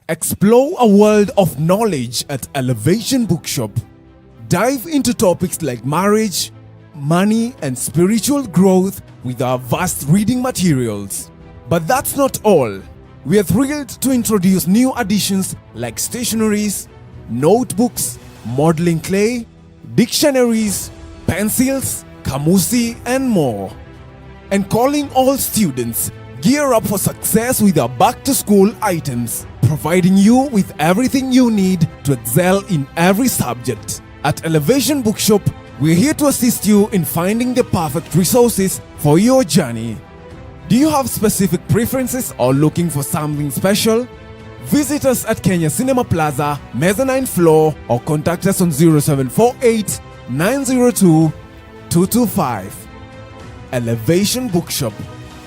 Explore a world of knowledge at Elevation Bookshop. Dive into topics like marriage, money, and spiritual growth with our vast reading materials. But that's not all. We are thrilled to introduce new additions like stationeries, notebooks, modeling clay, dictionaries, pencils, kamusi, and more. And calling all students, gear up for success with our back-to-school items, providing you with everything you need to excel in every subject. At Elevation Bookshop, we're here to assist you in finding the perfect resources for your journey. Do you have specific preferences or looking for something special? Visit us at Kenya Cinema Plaza, mezzanine floor, or contact us on 0748 902 225. Elevation Bookshop.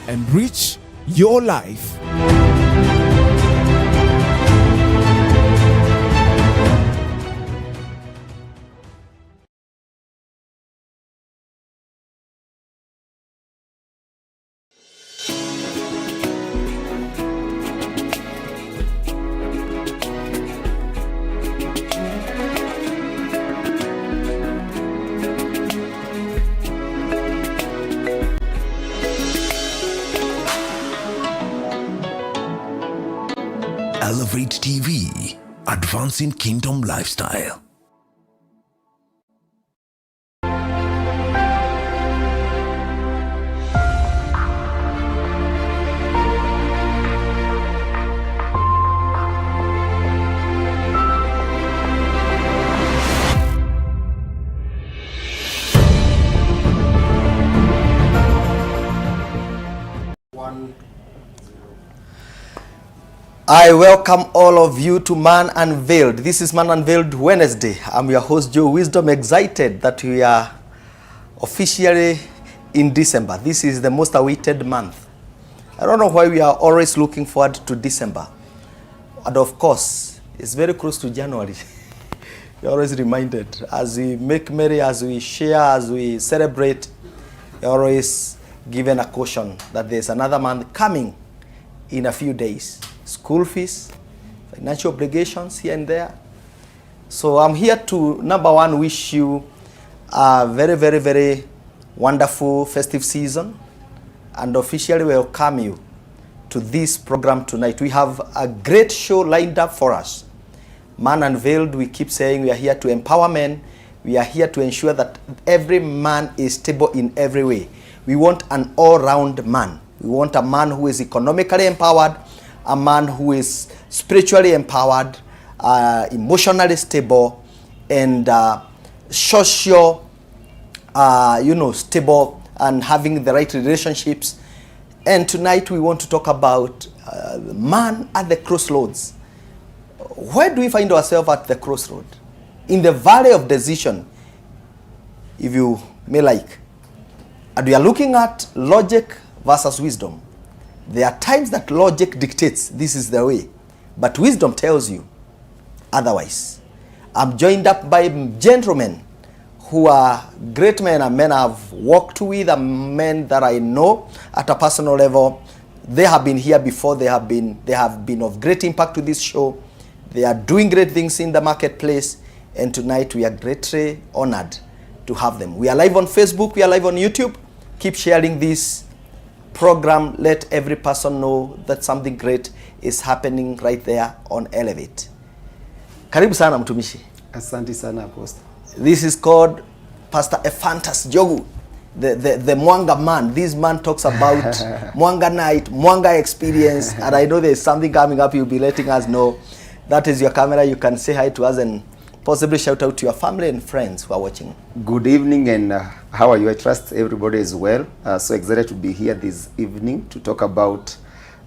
Enrich your life. Elevate TV, advancing kingdom lifestyle. I welcome all of you to Man Unveiled. This is Man Unveiled Wednesday. I'm your host, 𝗧𝗛𝗧. Excited that we are officially in December. This is the most awaited month. I don't know why we are always looking forward to December. And of course, it's very close to January. You're always reminded. As we make merry, as we share, as we celebrate, you're always given a caution that there's another month coming in a few days. School fees, financial obligations here and there. So I'm here to, number one, wish you a very, very, very wonderful festive season and officially welcome you to this program tonight. We have a great show lined up for us. Man Unveiled, we keep saying we are here to empower men. We are here to ensure that every man is stable in every way. We want an all-round man. We want a man who is economically empowered, a man who is spiritually empowered, emotionally stable, and social, stable, and having the right relationships. And tonight we want to talk about man at the crossroads. Where do we find ourselves at the crossroad? In the valley of decision, if you may like. And we are looking at logic versus wisdom. There are times that logic dictates this is the way, but wisdom tells you otherwise. I'm joined up by gentlemen who are great men and men I've worked with, and men that I know at a personal level. They have been here before. They have been of great impact to this show. They are doing great things in the marketplace, and tonight we are greatly honored to have them. We are live on Facebook. We are live on YouTube. Keep sharing this program. Let every person know that something great is happening right there on Elevate. Karibu sana mtumishi. Asante sana Apostle. This is called Pastor Ephantus Jogu, the Mwanga man. This man talks about Mwanga night, Mwanga experience, and I know there's something coming up. You'll be letting us know. That is your camera. You can say hi to us and possibly shout out to your family and friends who are watching. Good evening, and how are you? I trust everybody is well. So excited to be here this evening to talk about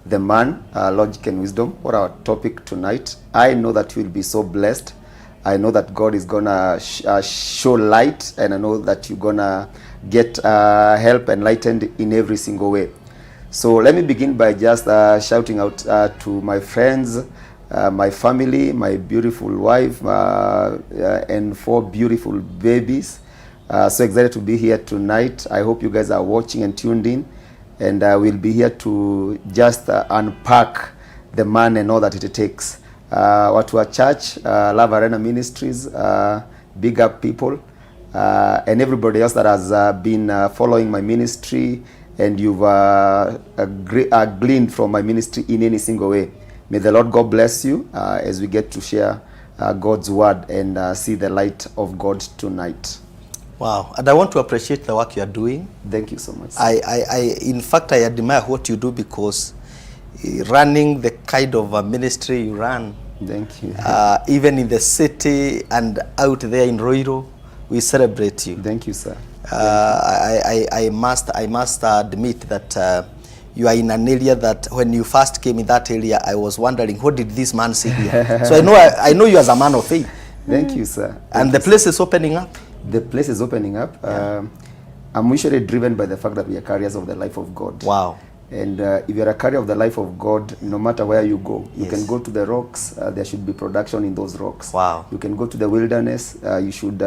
the man, logic and wisdom. What our topic tonight. I know that you will be so blessed. I know that God is gonna show light, and I know that you're gonna get help enlightened in every single way. So let me begin by just shouting out to my friends, my family, my beautiful wife, and 4 beautiful babies. So excited to be here tonight. I hope you guys are watching and tuned in, and we'll be here to just unpack the man and all that it takes watu wa church, Love Arena Ministries, big up people, and everybody else that has been following my ministry, and you've gleaned from my ministry in any single way. May the Lord God bless you as we get to share God's word and see the light of God tonight. Wow, and I want to appreciate the work you are doing. Thank you so much. In fact, I admire what you do, because running the kind of ministry you run, thank you. Even in the city and out there in Ruiru, we celebrate you. Thank you, sir. I must admit that you are in an area that when you first came in that area, I was wondering, what did this man see here? So I know you as a man of faith. Thank you, sir. And the place is opening up. The place is opening up. Yeah. I'm usually driven by the fact that we are carriers of the life of God. Wow. And if you're a carrier of the life of God, no matter where you go, you can go to the rocks, there should be production in those rocks. Wow. You can go to the wilderness, you should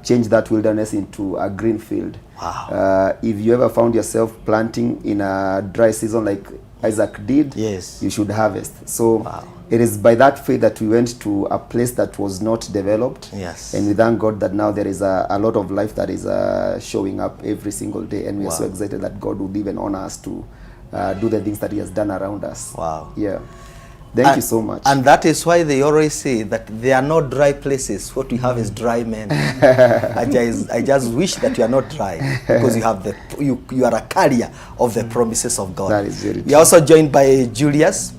change that wilderness into a green field. Wow. If you ever found yourself planting in a dry season like Isaac did, yes, you should harvest. So wow, it is by that faith that we went to a place that was not developed. Yes. And we thank God that now there is a lot of life that is showing up every single day. And we are so excited that God would even honor us to do the things that he has done around us. Wow. Yeah. Thank you so much. And that is why they always say that there are no dry places. What we have is dry men. I just wish that you are not dry, because you have you are a carrier of the promises of God. That is very true. We are also joined by Julius.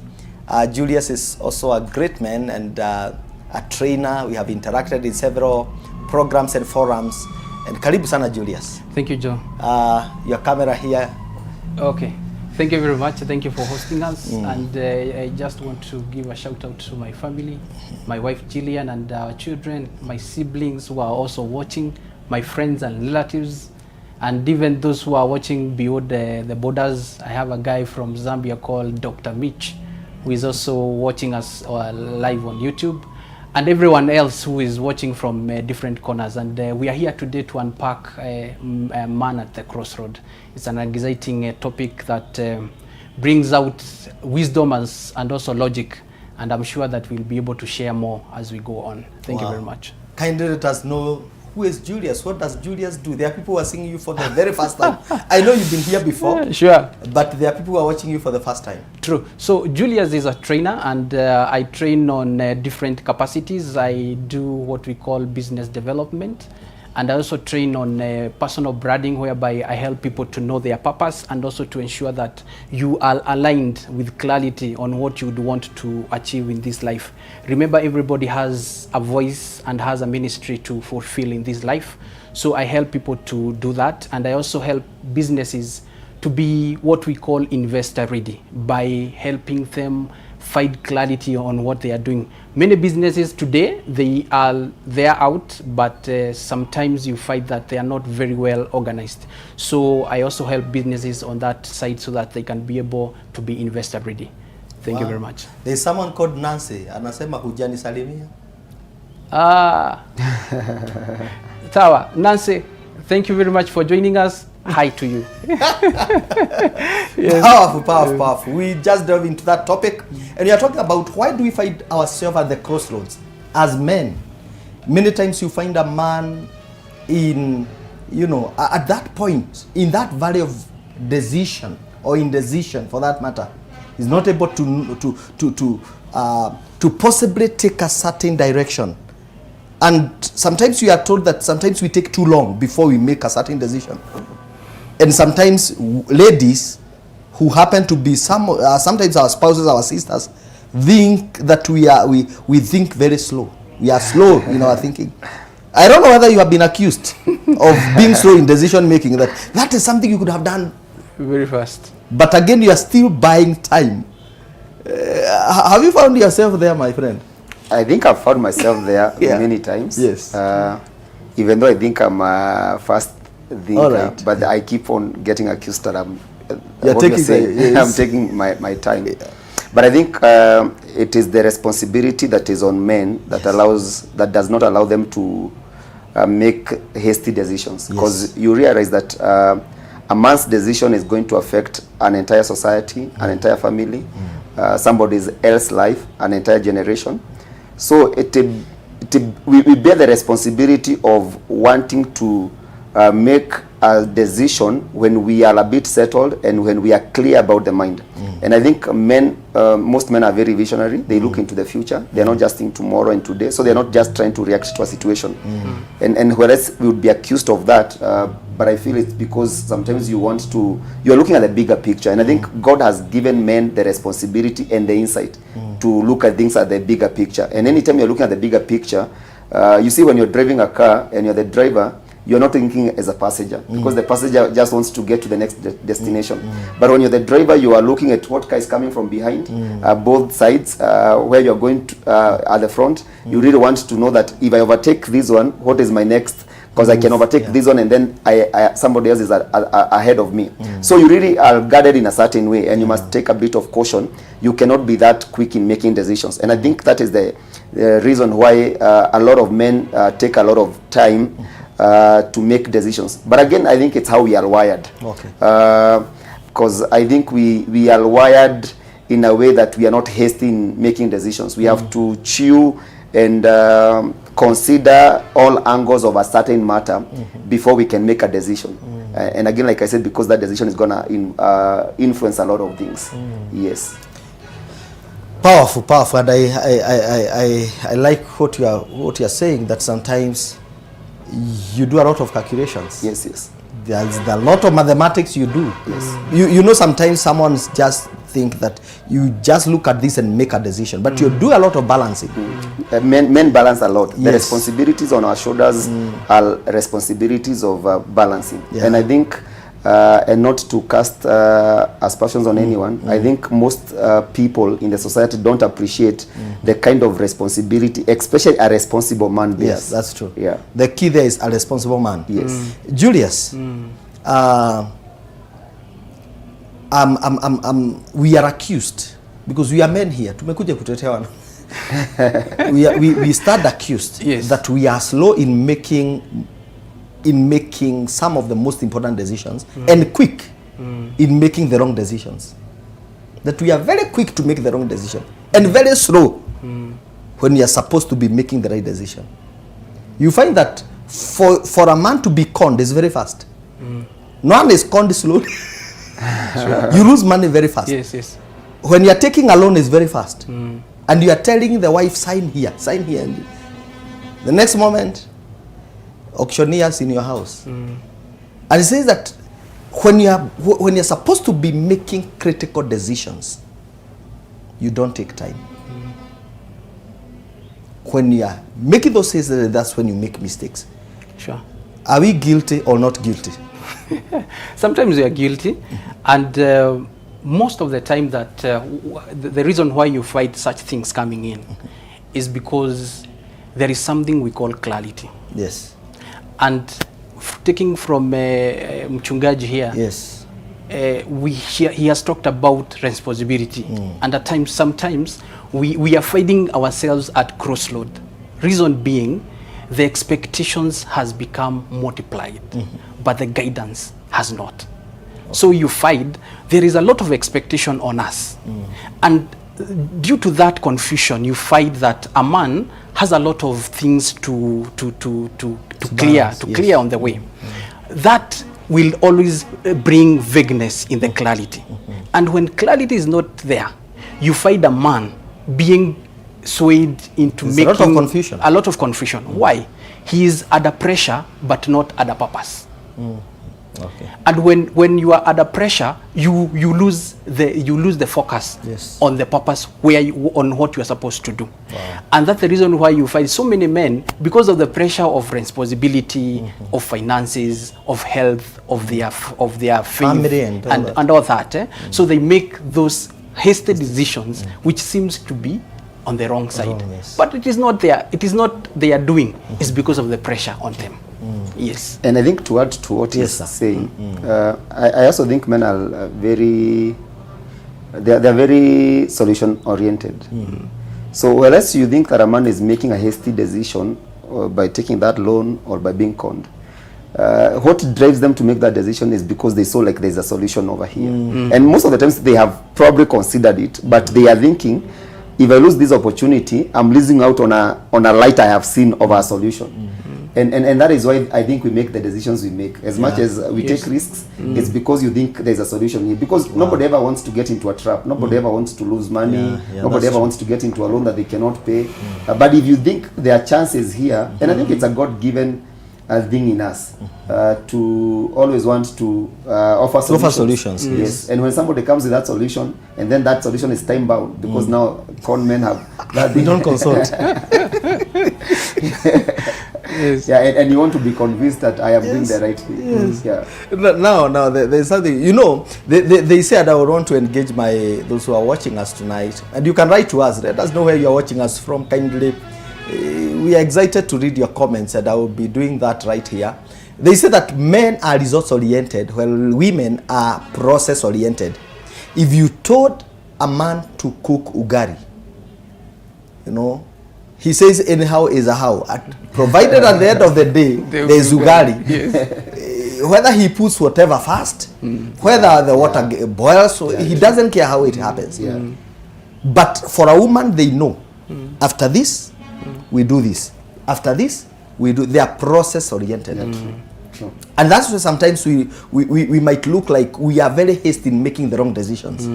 Julius is also a great man and a trainer. We have interacted in several programs and forums. And karibu sana, Julius. Thank you, Joe. Your camera here. Okay. Thank you very much. Thank you for hosting us. And I just want to give a shout out to my family, my wife Jillian and our children, my siblings who are also watching, my friends and relatives, and even those who are watching beyond the borders. I have a guy from Zambia called Dr. Mitch, who is also watching us live on YouTube, and everyone else who is watching from different corners. And we are here today to unpack a man at the crossroad. It's an exciting topic that brings out wisdom and also logic, and I'm sure that we'll be able to share more as we go on. Thank you very much. Kindly let us know, who is Julius? What does Julius do? There are people who are seeing you for the very first time. I know you've been here before. Sure. But there are people who are watching you for the first time. True. So Julius is a trainer, and I train on different capacities. I do what we call business development, and I also train on personal branding, whereby I help people to know their purpose and also to ensure that you are aligned with clarity on what you would want to achieve in this life. Remember, everybody has a voice and has a ministry to fulfill in this life. So I help people to do that, and I also help businesses to be what we call investor ready by helping them find clarity on what they are doing. Many businesses today, they are out, but sometimes you find that they are not very well organized. So I also help businesses on that side so that they can be able to be investor ready. Thank you very much. There's someone called Nancy, anasema hujani salimia. Sawa, Nancy, thank you very much for joining us. Hi to you. Yes. Powerful. We just delve into that topic, and we are talking about why do we find ourselves at the crossroads as men. Many times you find a man in, at that point, in that valley of decision or indecision for that matter, is not able to possibly take a certain direction. And sometimes we are told that sometimes we take too long before we make a certain decision. And sometimes ladies who happen to be sometimes our spouses, our sisters, think that we think very slow. We are slow in our thinking. I don't know whether you have been accused of being slow in decision making, that is something you could have done very fast. But again, you are still buying time. Have you found yourself there, my friend? I think I've found myself there many times. Yes. Even though I think I'm a fast thinker, but I keep on getting accused that I'm taking my time. Yeah. But I think it is the responsibility that is on men that does not allow them to make hasty decisions, because you realize that a man's decision is going to affect an entire society, an entire family, somebody else's life, an entire generation. So we bear the responsibility of wanting to make a decision when we are a bit settled and when we are clear about the mind. And I think most men are very visionary. They look into the future. They're not just thinking tomorrow and today. So they're not just trying to react to a situation. And whereas we would be accused of that, but I feel it's because sometimes you're looking at the bigger picture. And I think God has given men the responsibility and the insight to look at things at the bigger picture. And anytime you're looking at the bigger picture, you see when you're driving a car and you're the driver, you're not thinking as a passenger, because the passenger just wants to get to the next destination. But when you're the driver, you are looking at what car is coming from behind, both sides, where you're going to, at the front. You really want to know that if I overtake this one, what is my next? Because I can overtake this one and then somebody else is ahead of me. So you really are guarded in a certain way, and you must take a bit of caution. You cannot be that quick in making decisions. And I think that is the reason why a lot of men take a lot of time to make decisions. But again, I think it's how we are wired. Okay. Because I think we are wired in a way that we are not hasty in making decisions. We have to chew and consider all angles of a certain matter before we can make a decision. And again, like I said, because that decision is gonna influence a lot of things. Yes. Powerful, and I like what you are saying, that sometimes you do a lot of calculations. Yes. There's a lot of mathematics you do. Yes. You know, sometimes someone just think that you just look at this and make a decision, but you do a lot of balancing. Men balance a lot. The responsibilities on our shoulders are responsibilities of balancing. And I think, and not to cast aspersions on anyone, I think most people in the society don't appreciate the kind of responsibility, especially a responsible man bears. Yes, that's true. Yeah. The key there is a responsible man. Yes. Julius, we are accused, because we are men here. Tumekuja kutetewa. We start accused that we are slow in making some of the most important decisions and quick in making the wrong decisions. That we are very quick to make the wrong decision and very slow when you are supposed to be making the right decision. You find that for a man to be conned is very fast. No one is conned slowly. You lose money very fast. Yes. When you are taking a loan is very fast. And you are telling the wife, sign here. And the next moment, auctioneers in your house. And it says that when you're supposed to be making critical decisions, you don't take time. When you are making those decisions, that's when you make mistakes. Sure. Are we guilty or not guilty? Sometimes we are guilty, and most of the time that the reason why you find such things coming in is because there is something we call clarity. Yes. And taking from Mchungaji here, yes, he has talked about responsibility, and at times, sometimes we are finding ourselves at crossroad. Reason being, the expectations has become multiplied, but the guidance has not. So you find there is a lot of expectation on us, and due to that confusion, you find that a man has a lot of things to clear on the way. That will always bring vagueness in the clarity. And when clarity is not there, you find a man being swayed into making a lot of confusion. Why? He is under pressure but not under purpose. Okay. And when you are under pressure, you lose the focus on the purpose on what you are supposed to do. Wow. And that's the reason why you find so many men, because of the pressure of responsibility, of finances, of health, of their faith, family and all that. So they make those hasty decisions which seems to be on the wrong side. But it is not their doing. It's because of the pressure on them. Yes. And I think to add to what he's saying, I also think men are they're very solution oriented. So whereas you think that a man is making a hasty decision by taking that loan or by being conned, what drives them to make that decision is because they saw like there's a solution over here. And most of the times they have probably considered it, but they are thinking, if I lose this opportunity, I'm losing out on a light I have seen of a solution. And that is why I think we make the decisions we make. As much as we take risks, it's because you think there's a solution here. Because nobody ever wants to get into a trap. Nobody ever wants to lose money. Nobody ever wants to get into a loan that they cannot pay. But if you think there are chances here, and I think it's a God-given thing in us to always want to offer solutions. Yes. And when somebody comes with that solution, and then that solution is time bound, because now con men have that. We don't consult. Yes. Yeah, and you want to be convinced that I am doing the right thing. Yes. Yeah. Now, there's something, you know, they said I would want to engage those who are watching us tonight. And you can write to us. Let us know where you are watching us from kindly. We are excited to read your comments, and I will be doing that right here. They say that men are results-oriented, while women are process-oriented. If you told a man to cook ugari, you know, he says anyhow is a how. Provided at the end of the day, there's ugari. Yes. Whether he puts whatever first, whether the water boils, so he doesn't care how it happens. But for a woman, they know. After this, we do this. After this, we do. They are process-oriented. And that's why sometimes we might look like we are very hasty in making the wrong decisions.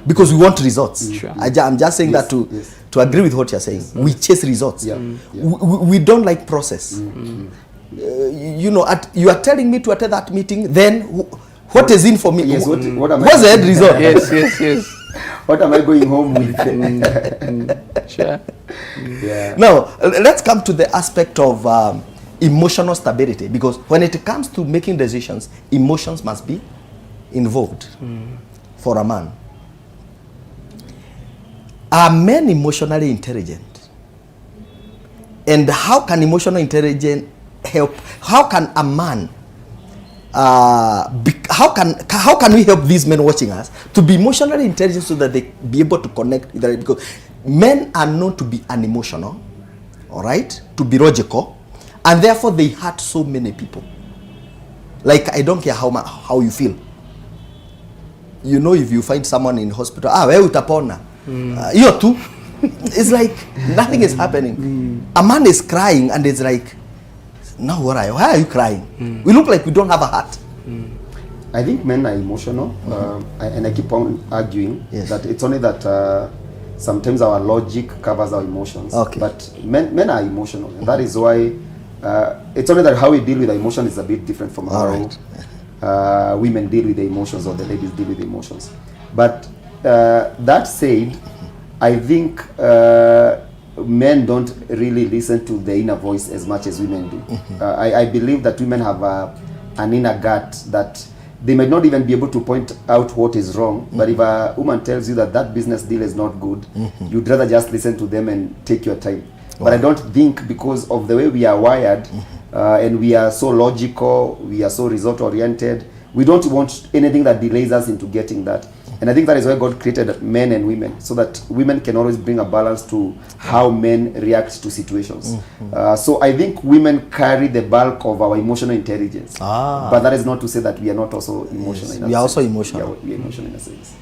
Because we want results. I'm just saying that to agree with what you're saying. We chase results. We don't like process. You know, you are telling me to attend that meeting, then what is in for me? Yes, what am what's the end result? Yes. What am I going home with? Sure. Now, let's come to the aspect of emotional stability, because when it comes to making decisions, emotions must be involved for a man. Are men emotionally intelligent? And how can emotional intelligence help? How can a man how can we help these men watching us to be emotionally intelligent so that they be able to connect with them? Because men are known to be unemotional, all right, to be logical, and therefore they hurt so many people. Like, I don't care how you feel. You know, if you find someone in hospital, wewe utapona. Hiyo tu. It's like nothing is happening. A man is crying and it's like, now why are you crying? We look like we don't have a heart. I think men are emotional, and I keep on arguing that it's only that sometimes our logic covers our emotions. But men are emotional, and that is why it's only that how we deal with the emotion is a bit different from how women deal with the emotions, or the ladies deal with the emotions. But that said, I think men don't really listen to the inner voice as much as women do. I believe that women have an inner gut that they might not even be able to point out what is wrong, but if a woman tells you that that business deal is not good, you'd rather just listen to them and take your time. But I don't think, because of the way we are wired, and we are so logical, we are so result-oriented, we don't want anything that delays us into getting that. And I think that is why God created men and women, so that women can always bring a balance to how men react to situations. So I think women carry the bulk of our emotional intelligence. But that is not to say that we are not also emotional. Yes, we are also emotional. We are emotional in a sense.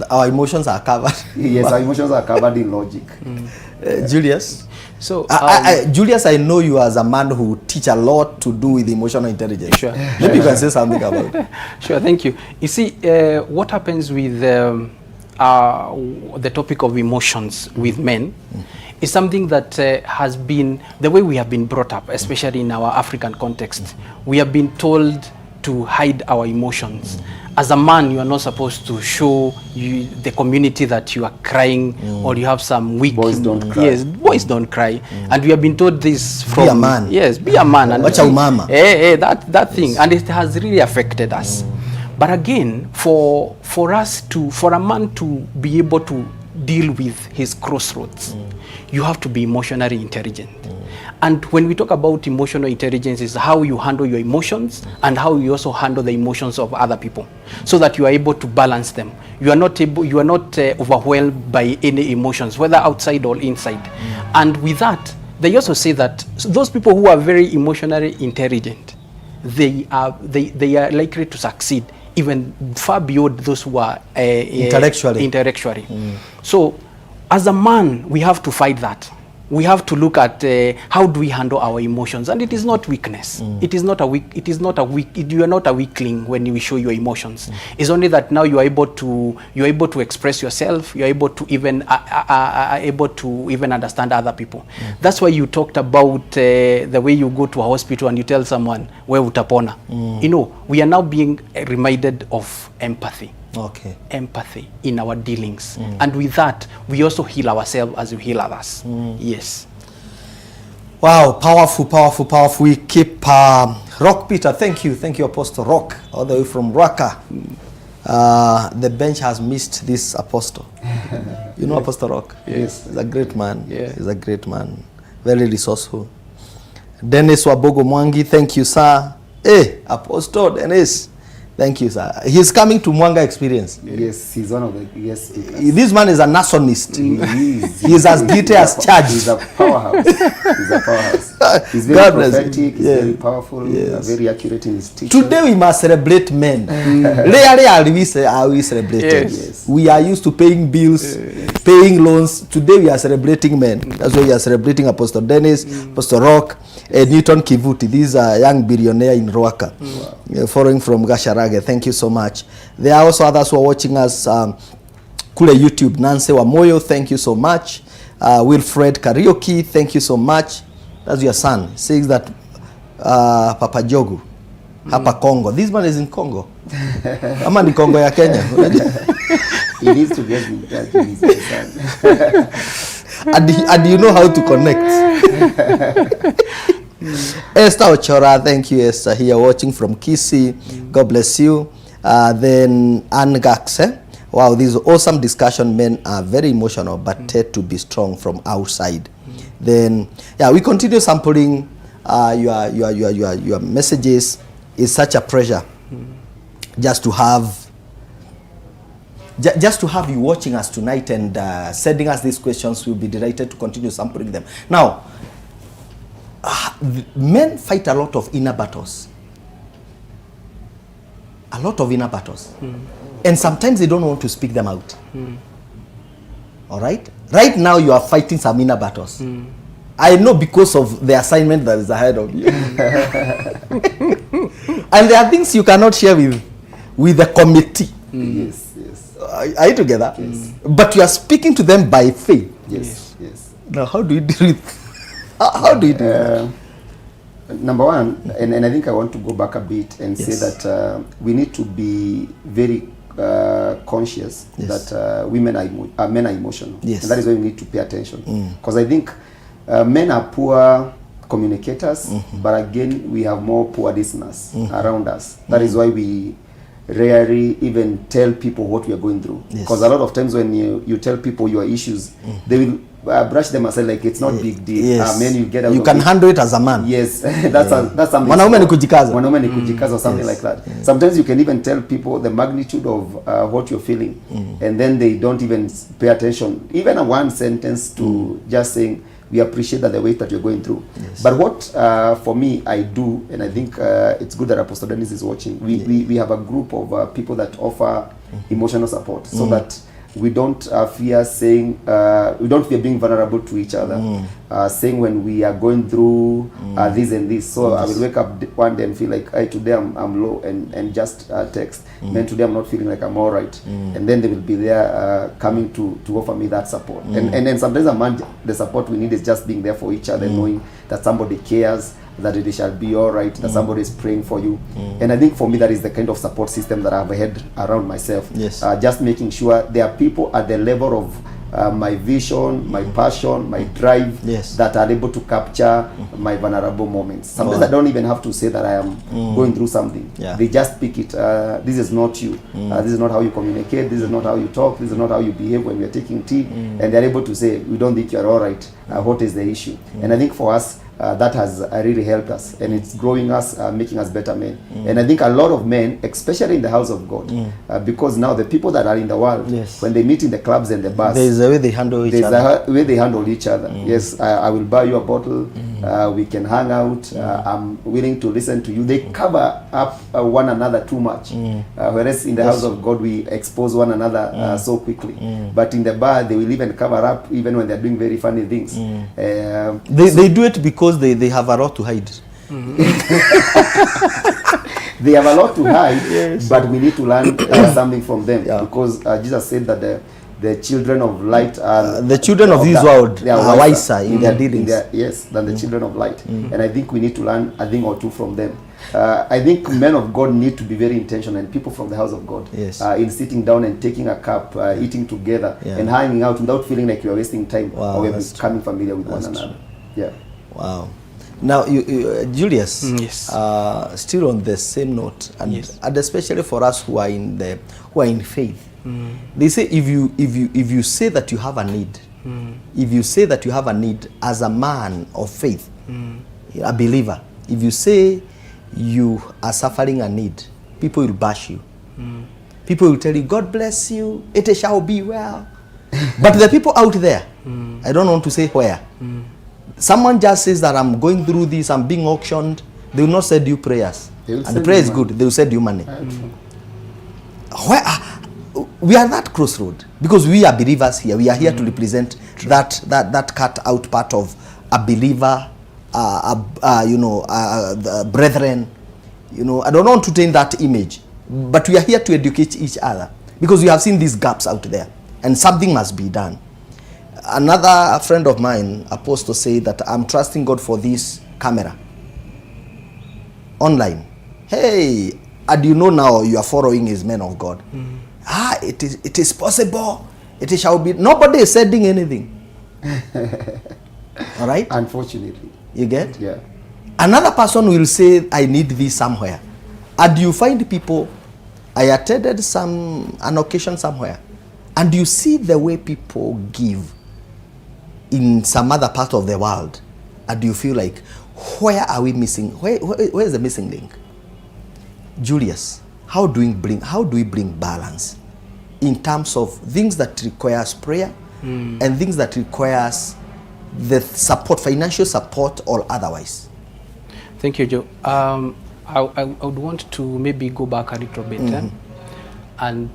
Our emotions are covered. Yes, our emotions are covered in logic. Julius? So, Julius, I know you as a man who teach a lot to do with emotional intelligence. Sure. Maybe you can say something about it. Sure, thank you. You see, what happens with the topic of emotions with men is something that has been the way we have been brought up, especially in our African context. We have been told to hide our emotions. As a man, you are not supposed to show the community that you are crying or you have some weak... Boys don't cry. Yes, boys don't cry. And we have been told this from... Be a man. Yes, be a man. And that thing. Yes. And it has really affected us. But again, for a man to be able to deal with his crossroads, you have to be emotionally intelligent. And when we talk about emotional intelligence, is how you handle your emotions and how you also handle the emotions of other people, so that you are able to balance them. You are not overwhelmed by any emotions, whether outside or inside. And with that, they also say that those people who are very emotionally intelligent, they are likely to succeed even far beyond those who are intellectually. So as a man, we have to fight that. We have to look at how do we handle our emotions, and it is not weakness. It is not a weak. You are not a weakling when you show your emotions. It's only that now you are able to express yourself. You are able to even understand other people. That's why you talked about the way you go to a hospital and you tell someone where utapona. You know, we are now being reminded of empathy. Okay. Empathy in our dealings, and with that we also heal ourselves as we heal others. Yes. Wow, powerful, powerful, powerful. We keep Rock Peter. Thank you, Apostle Rock, all the way from Rwaka. The bench has missed this apostle. You know Apostle Rock? Yes. He's a great man. Yeah. He's a great man. Very resourceful. Dennis Wabogo Mwangi, thank you, sir. Hey, Apostle Dennis. Thank you, sir. He's coming to Mwanga Experience. Yes, he's one of the guest speakers. This man is a nationalist. He's as guilty as charged. He's a powerhouse. He's a powerhouse. He's very prophetic, he's very powerful, very accurate in his teaching. Today we must celebrate men. Rarely are we celebrated. Yes. We are used to paying bills, paying loans. Today we are celebrating men. That's why we are celebrating Apostle Dennis, Apostle Rock, Newton Kivuti. These are young billionaire in Rwaka, following from Gasharage. Thank you so much. There are also others who are watching us kule YouTube. Nancy Wamoyo, thank you so much. Wilfred Karaoke, thank you so much. That's your son. Says that Papa Jogu, hapa Congo. This man is in Congo. Ama ni Congo ya Kenya. He needs to get in touch with his son. And you know how to connect. Esther Ochora, thank you, Esther, here watching from Kisii. God bless you. Then Anne Gaxe. Wow, this is awesome discussion. Men are very emotional but tend to be strong from outside. Then, yeah, we continue sampling your messages. It's such a pleasure just to have you watching us tonight and sending us these questions. We'll be delighted to continue sampling them. Now, men fight a lot of inner battles. A lot of inner battles. And sometimes they don't want to speak them out. All right? Right now you are fighting some inner battles. I know because of the assignment that is ahead of you. And there are things you cannot share with the committee. Yes, yes. Are you together? Yes. But you are speaking to them by faith. Yes, yes. Now, how do you deal with how do you do that? Number one, and I think I want to go back a bit and say that we need to be very conscious that men are emotional. Yes. And that is why we need to pay attention. Because I think men are poor communicators, but again, we have more poor listeners around us. That is why we rarely even tell people what we are going through. Because a lot of times when you tell people your issues, they will brush them aside like it's not big deal. Yes. You get out you of can it. handle it as a man. Yes, that's something. Mwanaume ni kujikaza. Mwanaume ni kujikaza or something like that. Sometimes you can even tell people the magnitude of what you're feeling, and then they don't even pay attention. Even a one sentence to just saying, we appreciate that the weight that you're going through. But what for me I do, and I think it's good that Apostle Dennis is watching, we have a group of people that offer emotional support, so that we don't fear saying, we don't fear being vulnerable to each other, saying when we are going through this and this. So I will wake up one day and feel like, hey, today I'm low, and just text, man, today I'm not feeling like I'm all right. And then they will be there coming to offer me that support. And then sometimes the support we need is just being there for each other, knowing that somebody cares, that it shall be all right, that somebody is praying for you. And I think for me that is the kind of support system that I've had around myself. Just making sure there are people at the level of my vision, my passion, my drive, that are able to capture my vulnerable moments. Sometimes I don't even have to say that I am going through something. They just pick it. This is not you. This is not how you communicate. This is not how you talk. This is not how you behave when we are taking tea. And they're able to say, we don't think you're all right. What is the issue? And I think for us, that has really helped us, and it's growing us, making us better men. And I think a lot of men, especially in the house of God, because now the people that are in the world, Yes. when they meet in the clubs and the bars, There is a way they handle each there's other. a way they handle each other. Yes, I will buy you a bottle. We can hang out. I'm willing to listen to you. They cover up one another too much. Whereas in the house of God, we expose one another so quickly. But in the bar, they will even cover up even when they're doing very funny things. They do it because they have a lot to hide. They have a lot to hide, but we need to learn something from them, because Jesus said that the children of light are the children of this world they are wiser in their dealings. Yes, than the children of light. And I think we need to learn a thing or two from them. I think men of God need to be very intentional, and people from the house of God, Yes. in sitting down and taking a cup, eating together, and hanging out without feeling like you are wasting time, or we're becoming familiar with one another. Yeah. Wow. Now, Julius, Yes. Still on the same note, and, Yes. and especially for us who are in faith, they say if you say that you have a need, if you say that you have a need as a man of faith, a believer, if you say you are suffering a need, people will bash you. People will tell you, God bless you, it shall be well. But the people out there, I don't want to say where, someone just says that I'm going through this, I'm being auctioned, they will not send you prayers. And the prayer is good, they will send you money. Where, we are that crossroad, because we are believers here. We are here to represent that cut out part of a believer, the brethren. I don't want to take that image, but we are here to educate each other, because we have seen these gaps out there, and something must be done. Another friend of mine, Apostle, said that I'm trusting God for this camera online. Hey, and now you are following his men of God. It is possible. It shall be. Nobody is sending anything. All right? Unfortunately. You get? Yeah. Another person will say, I need this somewhere. And you find people, I attended an occasion somewhere, and you see the way people give in some other part of the world, and you feel like, where are we missing? Where is the missing link? Julius, how do we bring balance in terms of things that requires prayer and things that requires the support, financial support or otherwise? Thank you, Joe. I would want to maybe go back a little bit and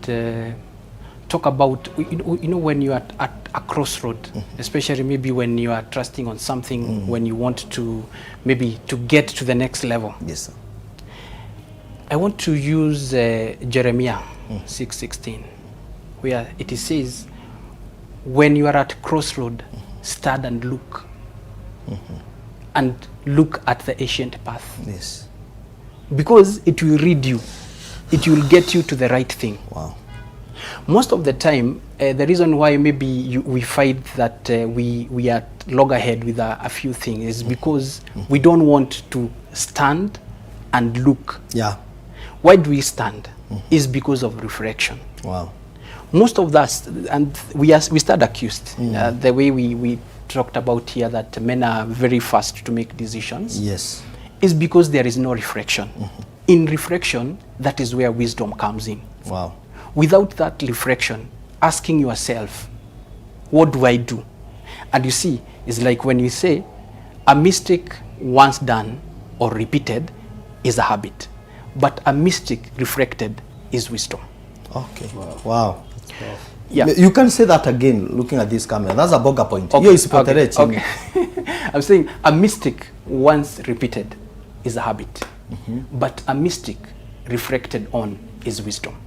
talk about, when you are at a crossroad, especially maybe when you are trusting on something, when you want to maybe to get to the next level. Yes, sir. I want to use Jeremiah 6:16, where it says, when you are at crossroad, stand and look, and look at the ancient path. Yes. Because it will lead you, it will get you to the right thing. Wow. Most of the time, the reason why maybe we find that we are loggerhead with a few things is because we don't want to stand and look. Yeah. Why do we stand? Is because of reflection. Wow. Most of us, and we start accused, the way we talked about here, that men are very fast to make decisions. Yes. Is because there is no reflection. In reflection, that is where wisdom comes in. Wow. Without that reflection, asking yourself, what do I do? And you see, it's like when you say, a mistake once done or repeated is a habit, but a mistake reflected is wisdom. Okay. Wow. Yeah. You can say that again, looking at this camera. That's a bugger point. Okay. Okay. I'm saying a mistake once repeated is a habit, but a mistake reflected on is wisdom.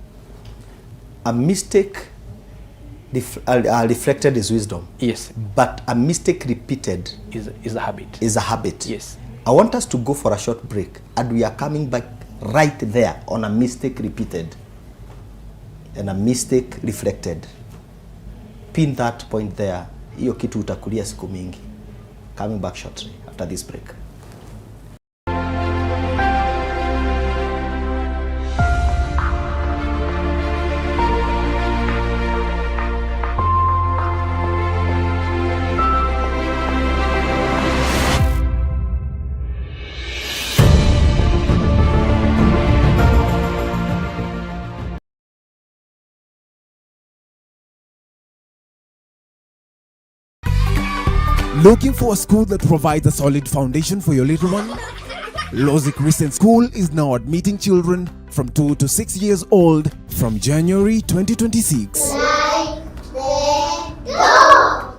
A mistake reflected is wisdom. Yes. But a mistake repeated is a habit. Is a habit. Yes. I want us to go for a short break, and we are coming back right there on a mistake repeated and a mistake reflected. Pin that point there. Hiyo kitu utakulia siku mingi. Coming back shortly after this break. Looking for a school that provides a solid foundation for your little one? 𝗧𝗛𝗓 Christian School is now admitting children from 2 to 6 years old from January 2026.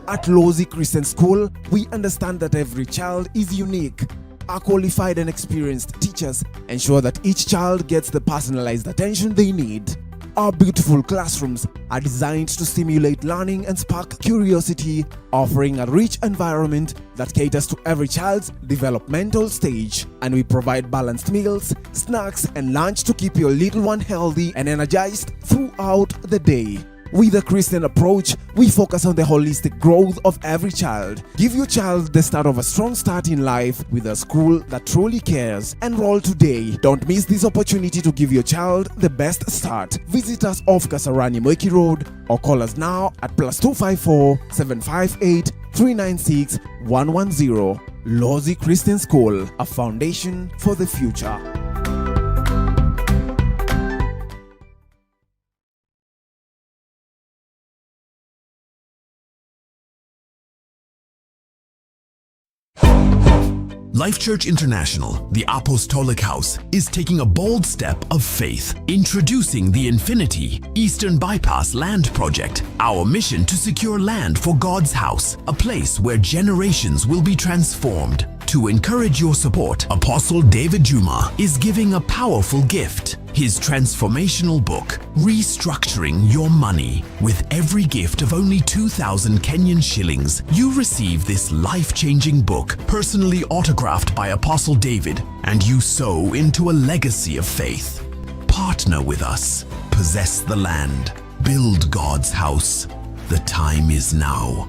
At 𝗧𝗛𝗓 Christian School, we understand that every child is unique. Our qualified and experienced teachers ensure that each child gets the personalized attention they need. Our beautiful classrooms are designed to stimulate learning and spark curiosity, offering a rich environment that caters to every child's developmental stage. And we provide balanced meals, snacks, and lunch to keep your little one healthy and energized throughout the day. With a Christian approach, we focus on the holistic growth of every child. Give your child the start of a strong start in life with a school that truly cares. Enroll today. Don't miss this opportunity to give your child the best start. Visit us off Kasarani Moiki Road or call us now at +254 758 396 110. 𝗧𝗛𝗓 Christian School, a foundation for the future. Life Church International, the Apostolic House, is taking a bold step of faith, introducing the Infinity Eastern Bypass Land Project, our mission to secure land for God's house, a place where generations will be transformed. To encourage your support, Apostle David Juma is giving a powerful gift, his transformational book, Restructuring Your Money. With every gift of only 2,000 Kenyan shillings, you receive this life-changing book, personally autographed by Apostle David, and you sow into a legacy of faith. Partner with us, possess the land, build God's house. The time is now.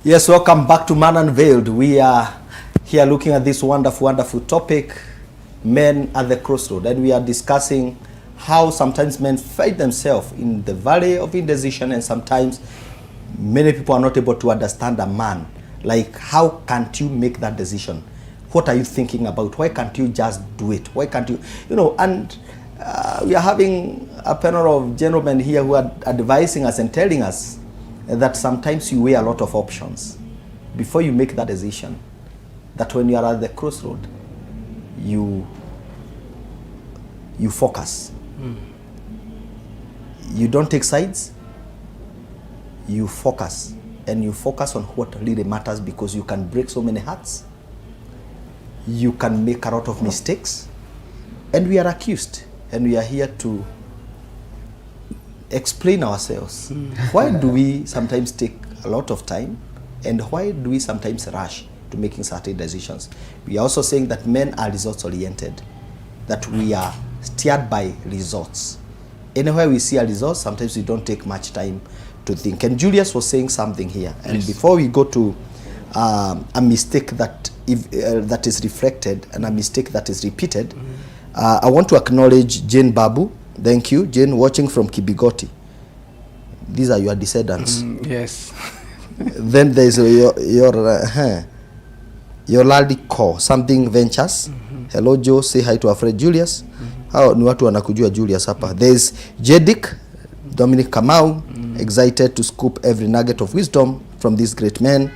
Yes, welcome back to Man Unveiled. We are here looking at this wonderful topic, men at the crossroad, and we are discussing how sometimes men find themselves in the valley of indecision, and sometimes many people are not able to understand a man. Like, how can't you make that decision? What are you thinking about? Why can't you just do it? Why can't you, and we are having a panel of gentlemen here who are advising us and telling us that sometimes you weigh a lot of options before you make that decision. That when you are at the crossroad, you focus. You don't take sides. You focus, and you focus on what really matters, because you can break so many hearts. You can make a lot of mistakes, and we are accused, and we are here to explain ourselves. Why do we sometimes take a lot of time, and why do we sometimes rush to making certain decisions? We are also saying that men are results oriented, that we are steered by results. Anywhere we see a result, sometimes we don't take much time to think. And Julius was saying something here, and yes, before we go to a mistake that that is reflected and a mistake that is repeated, I want to acknowledge Jane Babu. Thank you, Jane, watching from Kibigoti. These are your descendants. Yes. Then there's your Laldi Core, something ventures. Hello Joe, say hi to our friend Julius. Hao ni watu wanakujua Julius hapa. There's Jedic, Dominic Kamau, excited to scoop every nugget of wisdom from this great man.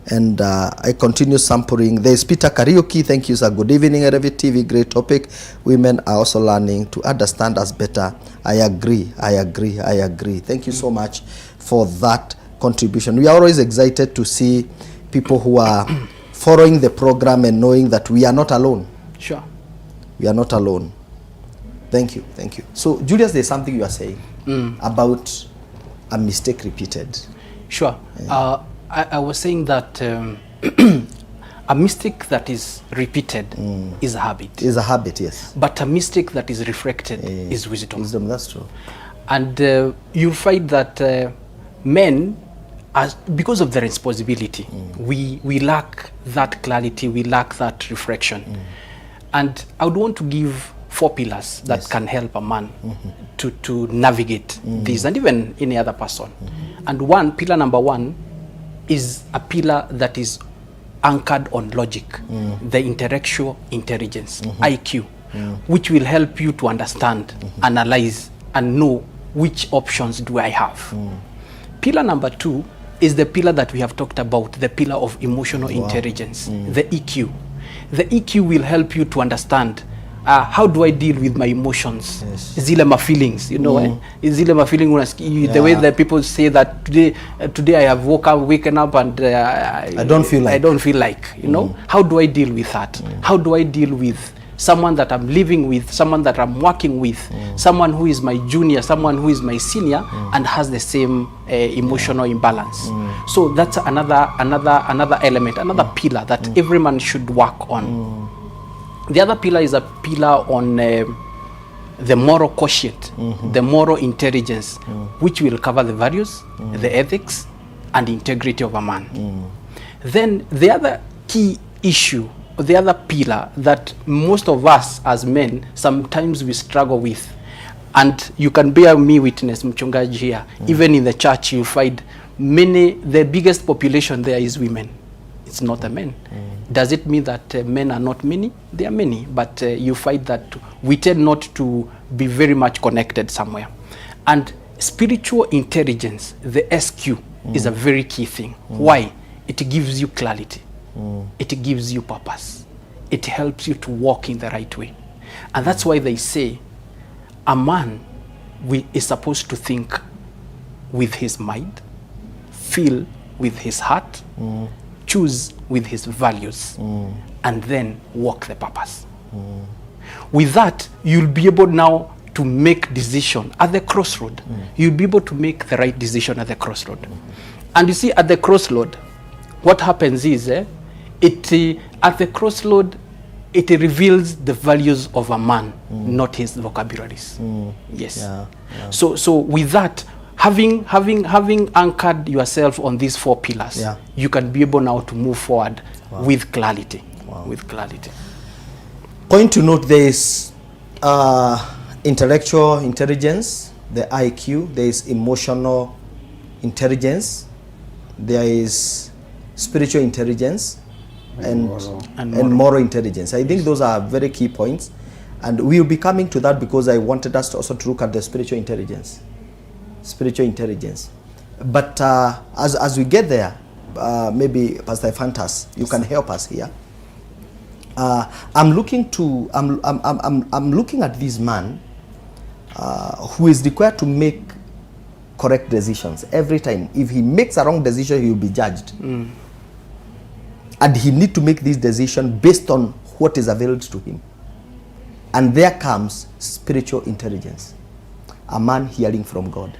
And I continue sampling. There's Peter Karaoke. Thank you, sir. Good evening, RV TV. Great topic. Women are also learning to understand us better. I agree. Thank you so much for that contribution. We are always excited to see people who are following the program and knowing that we are not alone. Sure. We are not alone. Thank you. So, Julius, there's something you are saying about a mistake repeated. Sure. Yeah. I was saying that a a mistake that is repeated is a habit. Is a habit, yes. But a mistake that is reflected is wisdom. Wisdom, that's true. And you'll find that men, because of their responsibility, we lack that clarity, we lack that reflection. And I would want to give 4 pillars that can help a man to navigate this, and even any other person. And pillar number 1 is a pillar that is anchored on logic, the intellectual intelligence, IQ, which will help you to understand, analyze, and know which options do I have. Pillar number 2 is the pillar that we have talked about, the pillar of emotional intelligence, the EQ. The EQ will help you to understand how do I deal with my emotions? Zile ma feelings, you know, zile ma feeling, the way that people say that today I have waken up and I don't feel like, you know, how do I deal with that? How do I deal with someone that I'm living with, someone that I'm working with, someone who is my junior, someone who is my senior, and has the same emotional imbalance? So that's another element, another pillar that every man should work on. The other pillar is a pillar on the moral quotient, the moral intelligence, which will cover the values, the ethics, and integrity of a man. Then the other key issue, the other pillar that most of us as men sometimes we struggle with, and you can bear me witness, mchungaji here, even in the church you find the biggest population there is women. It's not the men. Does it mean that men are not many? They are many, but you find that we tend not to be very much connected somewhere. And spiritual intelligence, the SQ, is a very key thing. Why? It gives you clarity. It gives you purpose. It helps you to walk in the right way. And that's why they say a man is supposed to think with his mind, feel with his heart, choose with his values, and then walk the purpose. With that, you'll be able now to make decision at the crossroad. You'll be able to make the right decision at the crossroad. And you see, at the crossroad, what happens is, at the crossroad, it reveals the values of a man, not his vocabularies. Yes. Yeah. So with that, having anchored yourself on these 4 pillars, you can be able now to move forward with clarity. With clarity. Point to note, there is intellectual intelligence, the IQ, there is emotional intelligence, there is spiritual intelligence, and moral intelligence. I think those are very key points, and we will be coming to that because I wanted us to also look at the spiritual intelligence. But as we get there, maybe Pastor Fantas, you can help us here. I'm looking at this man who is required to make correct decisions every time. If he makes a wrong decision, he will be judged. And he need to make this decision based on what is available to him. And there comes spiritual intelligence, a man hearing from God.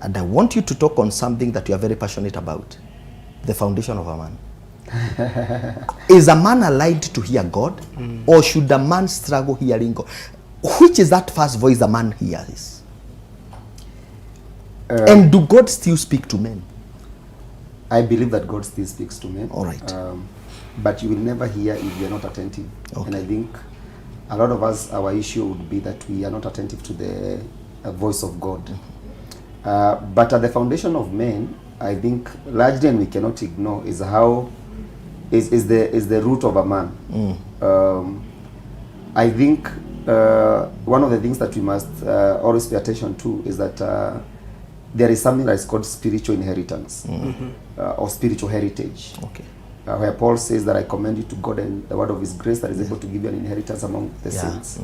And I want you to talk on something that you are very passionate about, the foundation of a man. Is a man aligned to hear God, or should a man struggle hearing God? Which is that first voice a man hears? And do God still speak to men? I believe that God still speaks to men. All right. But you will never hear if you are not attentive. Okay. And I think a lot of us, our issue would be that we are not attentive to the voice of God. But at the foundation of men, I think largely, and we cannot ignore, is how is the root of a man. I think one of the things that we must always pay attention to is that there is something that is called spiritual inheritance or spiritual heritage. Okay. Where Paul says that I commend you to God and the word of his grace that is able to give you an inheritance among the saints.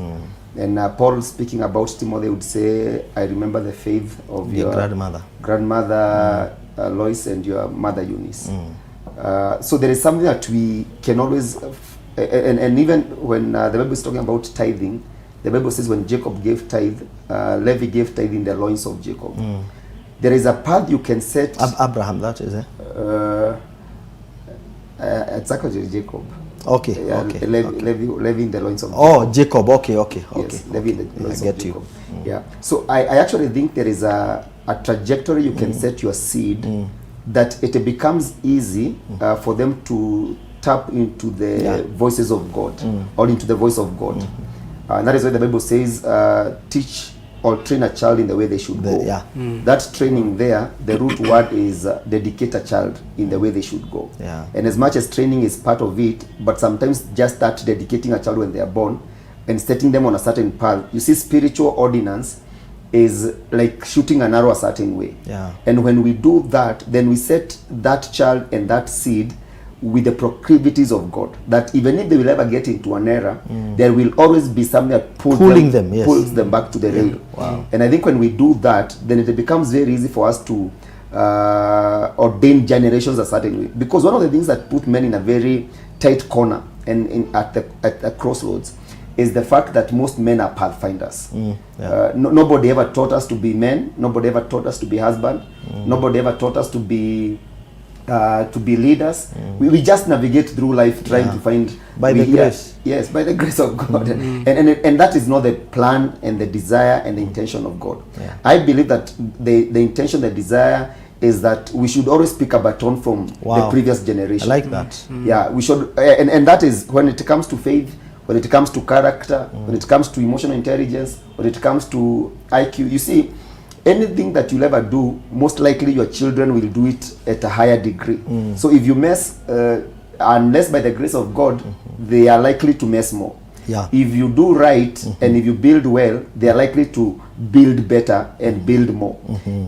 And Paul, speaking about Timothy, would say, I remember the faith of your grandmother Lois and your mother Eunice. So there is something that we can always, and even when the Bible is talking about tithing, the Bible says when Jacob gave tithe, Levi gave tithe in the loins of Jacob. There is a path you can set. Abraham, that is it. 𝗧𝗛𝗘 Jacob. Okay, Yeah, okay. 𝗧𝗵𝗲 in the loins of Oh, Jacob. Okay. Yes, 𝗧𝗵𝗲 in the loins I get of you. Jacob. Yeah. So I actually think there is a trajectory you can set your seed that it becomes easy for them to tap into the voices of God or into the voice of God. And that is why the Bible says, teach or train a child in the way they should go. That training there, the root word is dedicate a child in the way they should go. And as much as training is part of it, but sometimes just that dedicating a child when they are born and setting them on a certain path. You see, spiritual ordinance is like shooting an arrow a certain way. And when we do that, then we set that child and that seed with the proclivities of God, that even if they will ever get into an error, there will always be something that pulls them back to the rail. And I think when we do that, then it becomes very easy for us to ordain generations a certain way. Because one of the things that put men in a very tight corner and at the crossroads is the fact that most men are pathfinders. Nobody ever taught us to be men. Nobody ever taught us to be husband. Nobody ever taught us to be leaders. We just navigate through life trying to find by the grace. Yes, by the grace of God. And that is not the plan and the desire and the intention of God. I believe that the intention, the desire is that we should always pick a baton from the previous generation. I like that. Yeah, we should, and that is when it comes to faith, when it comes to character, when it comes to emotional intelligence, when it comes to IQ. You see, anything that you'll ever do, most likely your children will do it at a higher degree. So if you mess, unless by the grace of God, they are likely to mess more. If you do right and if you build well, they are likely to build better and build more.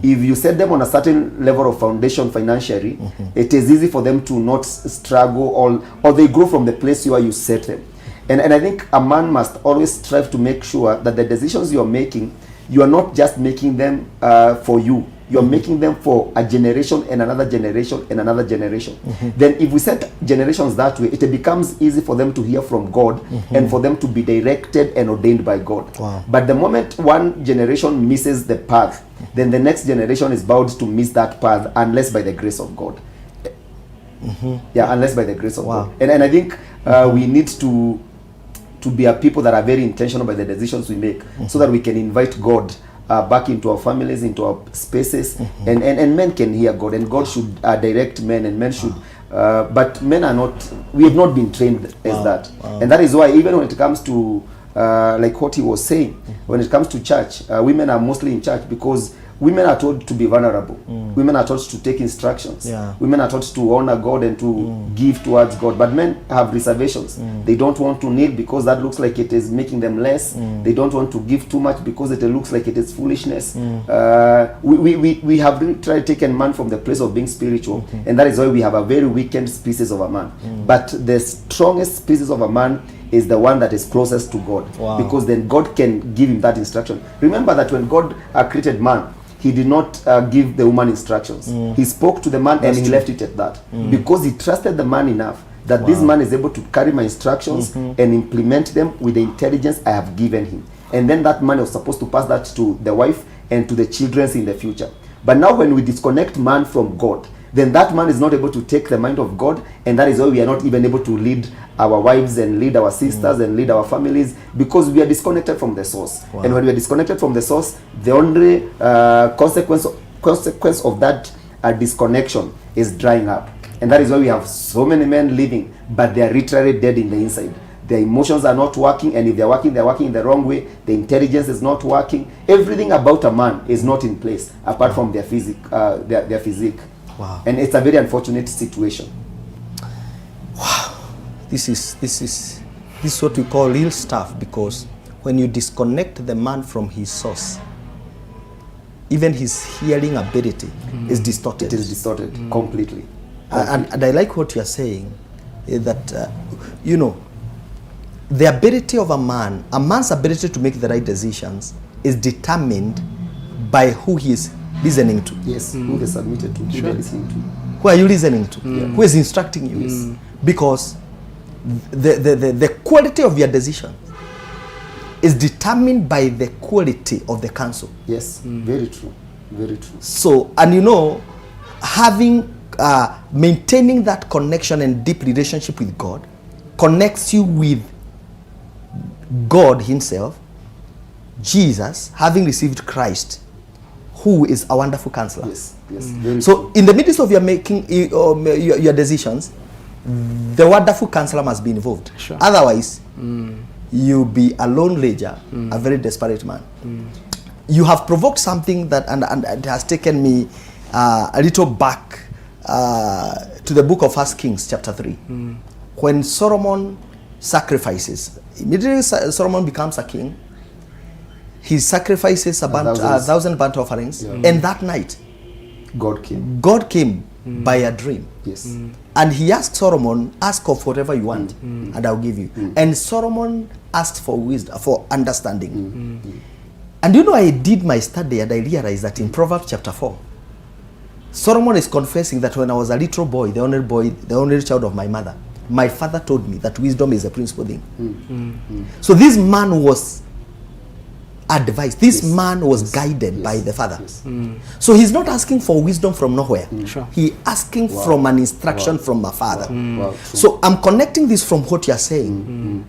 If you set them on a certain level of foundation financially, it is easy for them to not struggle or they grow from the place where you set them. And I think a man must always strive to make sure that the decisions you're making, you are not just making them for you. You're making them for a generation and another generation and another generation. Then if we set generations that way, it becomes easy for them to hear from God and for them to be directed and ordained by God. But the moment one generation misses the path, then the next generation is bound to miss that path unless by the grace of God. Unless by the grace of God. And I think we need to be a people that are very intentional by the decisions we make, so that we can invite God back into our families, into our spaces, and men can hear God, and God should direct men, and men should, but men are not, we have not been trained as that. And that is why even when it comes to, like what he was saying, when it comes to church, women are mostly in church because women are taught to be vulnerable. Women are taught to take instructions. Women are taught to honor God and to give towards God. But men have reservations. They don't want to kneel because that looks like it is making them less. They don't want to give too much because it looks like it is foolishness. We have really tried to take a man from the place of being spiritual, and that is why we have a very weakened species of a man. But the strongest species of a man is the one that is closest to God, because then God can give him that instruction. Remember that when God created man, he did not give the woman instructions. He spoke to the man and he left it at that, because he trusted the man enough that this man is able to carry my instructions and implement them with the intelligence I have given him. And then that man was supposed to pass that to the wife and to the children in the future. But now when we disconnect man from God, then that man is not able to take the mind of God, and that is why we are not even able to lead our wives and lead our sisters and lead our families, because we are disconnected from the source. And when we are disconnected from the source, the only consequence of that disconnection is drying up. And that is why we have so many men living, but they are literally dead in the inside. Their emotions are not working, and if they're working in the wrong way. The intelligence is not working. Everything about a man is not in place apart from their physique. And it's a very unfortunate situation. This is what we call real stuff, because when you disconnect the man from his source, even his hearing ability is distorted. It is distorted completely. And I like what you are saying, that you know, the ability of a man's ability to make the right decisions is determined by who he is listening to. Yes, who they submitted to, who they're listening to. Who are you listening to? Who is instructing you? Because the quality of your decision is determined by the quality of the counsel. Yes, very true, very true. So, and you know, having maintaining that connection and deep relationship with God connects you with God himself, Jesus, having received Christ, who is a wonderful counselor. Yes, yes. So in the midst of your making your decisions, the wonderful counselor must be involved. Sure. Otherwise, you'll be a lone ranger, a very desperate man. You have provoked something that, and it has taken me a little back to the book of 1 Kings chapter 3. When Solomon sacrifices, immediately Solomon becomes a king. He sacrifices a 1,000 burnt offerings, and that night God came. God came by a dream. Yes. And he asked Solomon, ask of whatever you want, and I'll give you. And Solomon asked for wisdom, for understanding. And you know, I did my study and I realized that in Proverbs chapter 4, Solomon is confessing that when I was a little boy, the only child of my mother, my father told me that wisdom is a principal thing. So this man was advised, this man was guided by the father. So he's not asking for wisdom from nowhere. Sure. He asking from an instruction from a father. So I'm connecting this from what you're saying.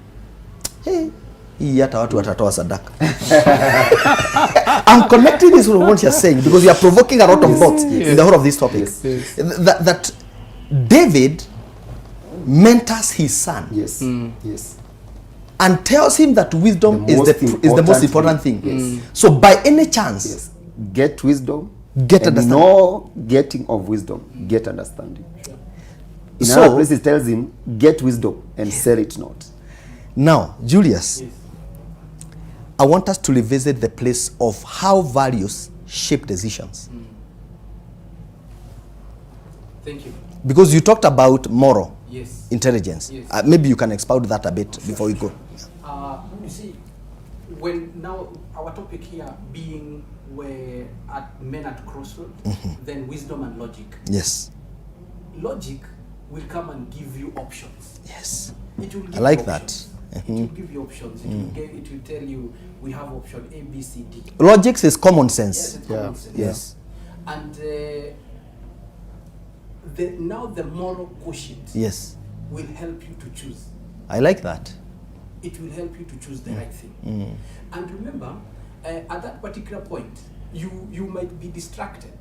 Hey, hata watu watatoa sadaka. I'm connecting this with what you're saying because you are provoking a lot of thoughts in the whole of this topic. That David mentors his son. Yes. Yes. And tells him that wisdom is the most important thing. So by any chance, get wisdom, get understanding. No getting of wisdom, get understanding. In So- other places, it tells him, get wisdom and sell it not. Now, Julius, I want us to revisit the place of how values shape decisions. Thank you. Because you talked about moral Yes. intelligence. Yes. Maybe you can expound that a bit before we go. You see, when now our topic here being where men at crossroads, then wisdom and logic. Yes. Logic will come and give you options. Yes. It will give I like you that. options. It will give you options. It will tell you we have option A, B, C, D. Logic is common Yes, sense. it's common sense. Yes. And now the moral quotient Yes. will help you to choose. I like that. It will help you to choose the right thing. And remember, at that particular point, you might be distracted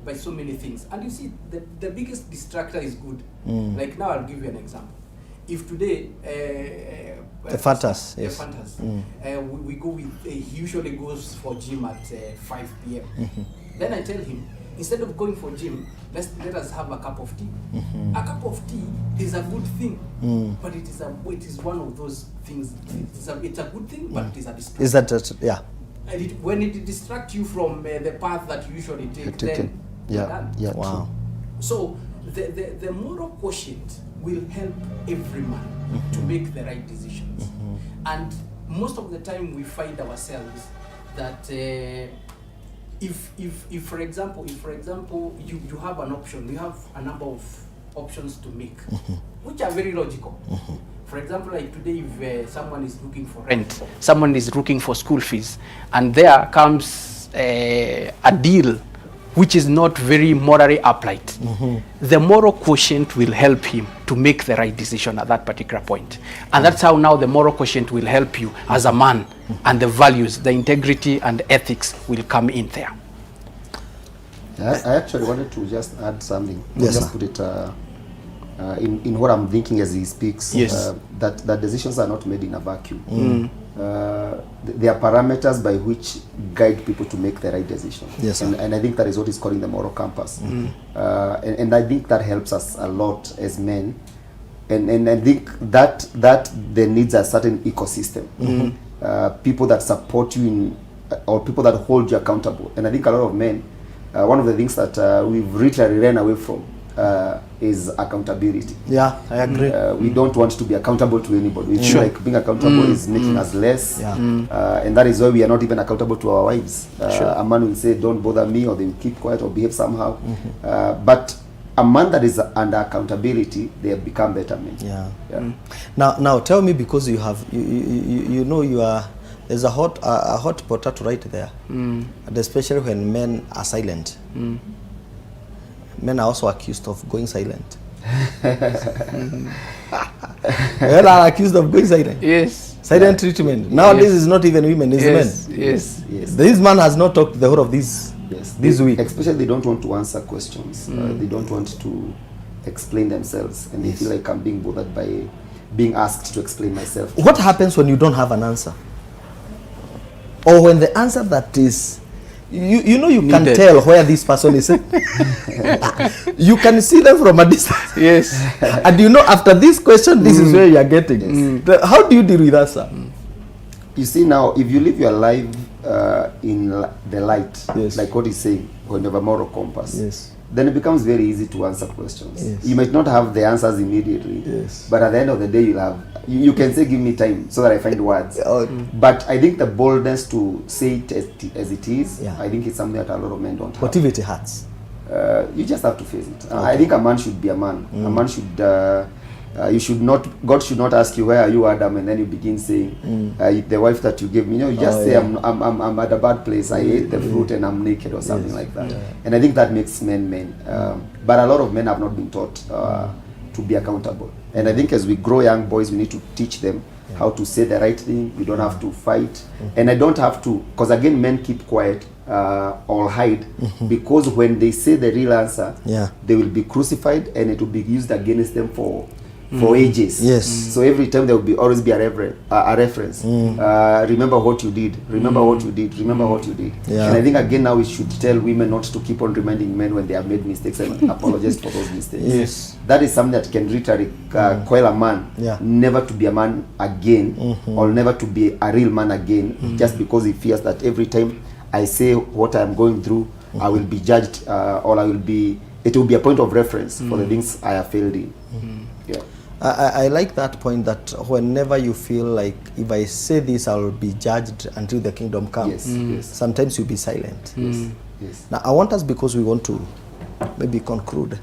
by so many things. And you see, the biggest distractor is good. Like now, I'll give you an example. If today, The Fantas, yes. we go with, he usually goes for gym at 5 p.m. Then I tell him, instead of going for gym, let us have a cup of tea. A cup of tea is a good thing, but it is one of those things. It's a good thing, but it is a distraction. Is that, yeah. And when it distracts you from the path that you usually take, then you're done. Yeah. Wow. So the moral quotient will help every man to make the right decisions. And most of the time we find ourselves that if for example you have an option, you have a number of options to make, which are very logical. For example, like today, if someone is looking for rent, someone is looking for school fees, and there comes a deal which is not very morally upright, the moral quotient will help him to make the right decision at that particular point. And that's how now the moral quotient will help you as a man, and the values, the integrity and ethics will come in there. I actually wanted to just add something. Yes, just sir. put it in what I'm thinking as he speaks. Yes. That decisions are not made in a vacuum. There are parameters by which guide people to make the right decision. Yes, sir. And I think that is what is calling the moral compass. And I think that helps us a lot as men. And I think that there needs a certain ecosystem. People that support you or people that hold you accountable. And I think a lot of men, one of the things that we've literally ran away from is accountability. Yeah, I agree. We don't want to be accountable to anybody. We feel like being accountable is making us less. And that is why we are not even accountable to our wives. A man will say, don't bother me, or they will keep quiet or behave somehow. But a man that is under accountability, they have become better men. Now tell me, because you have you know you are, there's a hot potato right there, and especially when men are silent. men are also accused of going silent. Men are accused of going silent. Yes. Silent treatment. Nowadays Yes. it's not even women, it's Yes. men. Yes. Yes. This man has not talked the whole of this week. Especially they don't want to answer questions. They don't want to explain themselves, and they feel like I'm being bothered by being asked to explain myself. What happens when you don't have an answer? Or when the answer that is, you know, you can Needed. tell where this person is. You can see them from a distance. Yes. And you know, after this question, this is where you are getting. How do you deal with that, sir? You see now, if you live your life in the light, Yes. like what he's saying, when you have a moral compass, Yes. then it becomes very easy to answer questions. Yes. You might not have the answers immediately, Yes. but at the end of the day, you'll have. You can say, "Give me time," so that I find words. Oh. But I think the boldness to say it as it is, Yeah. I think it's something that a lot of men don't have. What if it hurts? You just have to face it. I think a man should be a man. A man should. You should not. God should not ask you, "Where are you, Adam?" And then you begin saying, "The wife that you gave me." You know, you just say, yeah. I'm at a bad place. I ate the fruit and I'm naked," or something like that. And I think that makes men men. But a lot of men have not been taught to be accountable. And I think as we grow young boys, we need to teach them how to say the right thing. You don't have to fight, and I don't have to, because again, men keep quiet or hide, because when they say the real answer, they will be crucified, and it will be used against them for ages. Yes. So every time there will be always be a reference. Remember what you did. Remember what you did. Remember what you did. Yeah. And I think again now we should tell women not to keep on reminding men when they have made mistakes and apologize for those mistakes. Yes. That is something that can literally coil a man never to be a man again, or never to be a real man again, just because he fears that every time I say what I am going through, I will be judged, or it will be a point of reference for the things I have failed in. Yeah. I like that point, that whenever you feel like, if I say this, I will be judged until the kingdom comes. Yes, yes. Sometimes you be silent. Yes. Yes. Now, I want us, because we want to maybe conclude.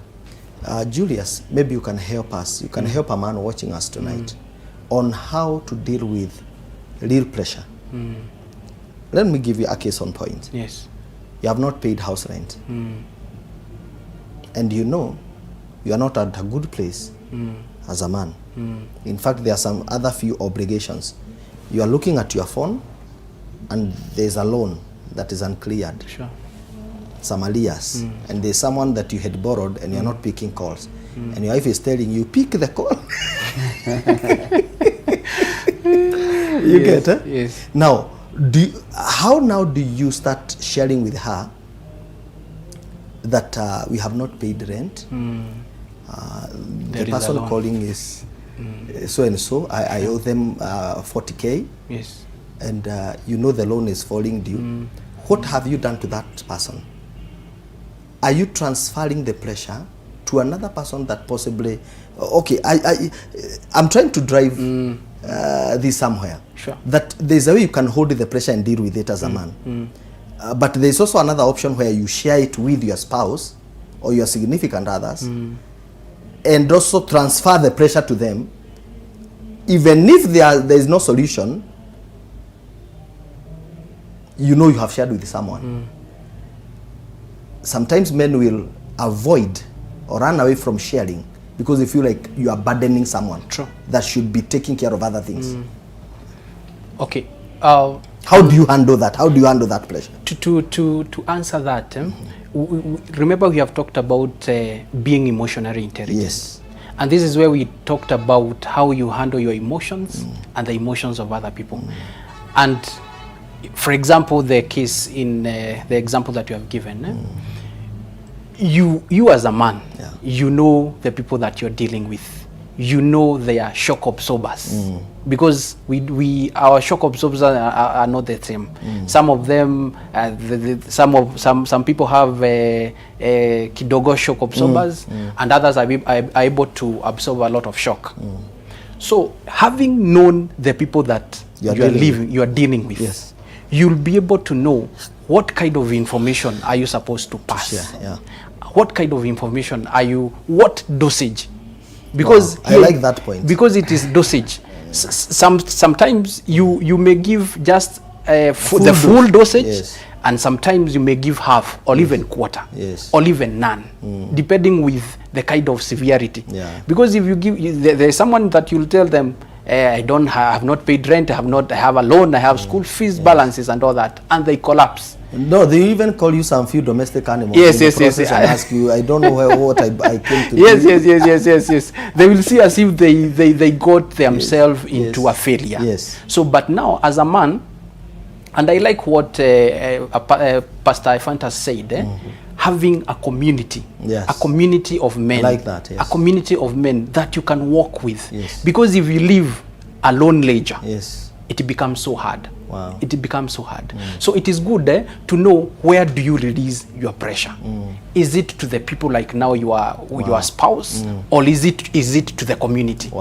Julius, maybe you can help us. You can help a man watching us tonight on how to deal with real pressure. Let me give you a case on point. Yes. You have not paid house rent. And you know you are not at a good place as a man. In fact, there are some other few obligations. You are looking at your phone and there's a loan that is uncleared. Sure. Some arrears. And there's someone that you had borrowed and you're not picking calls. And your wife is telling you, pick the call. You get it? Yes. Now, how now do you start sharing with her that we have not paid rent? The person calling is so and so. I owe them 40K. Yes. And you know the loan is falling due. What have you done to that person? Are you transferring the pressure to another person that possibly, okay, I'm trying to drive this somewhere. Sure. That there's a way you can hold the pressure and deal with it as a man. But there's also another option where you share it with your spouse or your significant others, and also transfer the pressure to them. Even if there is no solution, you know you have shared with someone. Sometimes men will avoid or run away from sharing because they feel like you are burdening someone that should be taking care of other things. Okay. How do you handle that? How do you handle that pressure? To answer that, remember we have talked about being emotionally intelligent. Yes. And this is where we talked about how you handle your emotions and the emotions of other people. And for example, the case in the example that you have given, you as a man, you know the people that you're dealing with. You know they are shock absorbers, because our shock absorbers are not the same. Some of them, some people have kidogo shock absorbers, and others are able to absorb a lot of shock. So having known the people that you are dealing with, yes, you'll be able to know what kind of information are you supposed to pass. What kind of information are you? What dosage? Because I like that point. Because it is dosage. Sometimes you may give just the full dosage, And sometimes you may give half or even quarter or even none, depending with the kind of severity. Because if you give, there's someone that you'll tell them, I have not paid rent, I have a loan, I have school fees balances and all that, and they collapse. No, they even call you some few domestic animals. Yes. And ask you, I don't know what I came to do. Yes. They will see as if they got themselves into a failure. So, but now as a man, and I like what Pastor 𝗪𝗪 said, having a community, a community of men, like that, a community of men that you can walk with. Because if you live a lone ledger, it becomes so hard. It becomes so hard. So it is good to know where do you release your pressure. Is it to the people like now your spouse, or is it to the community?